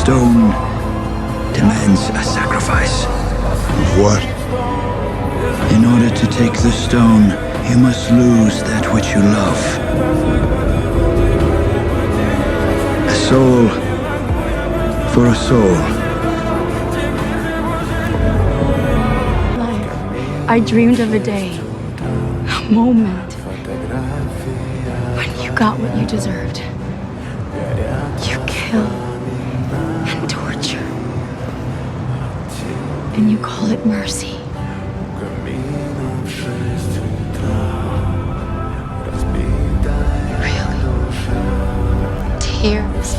stone demands a sacrifice. Of what? In order to take the stone, you must lose that which you love. A soul for a soul. I dreamed of a day, a moment, when you got what you deserved. You kill and torture, and you call it mercy. Really? Tears?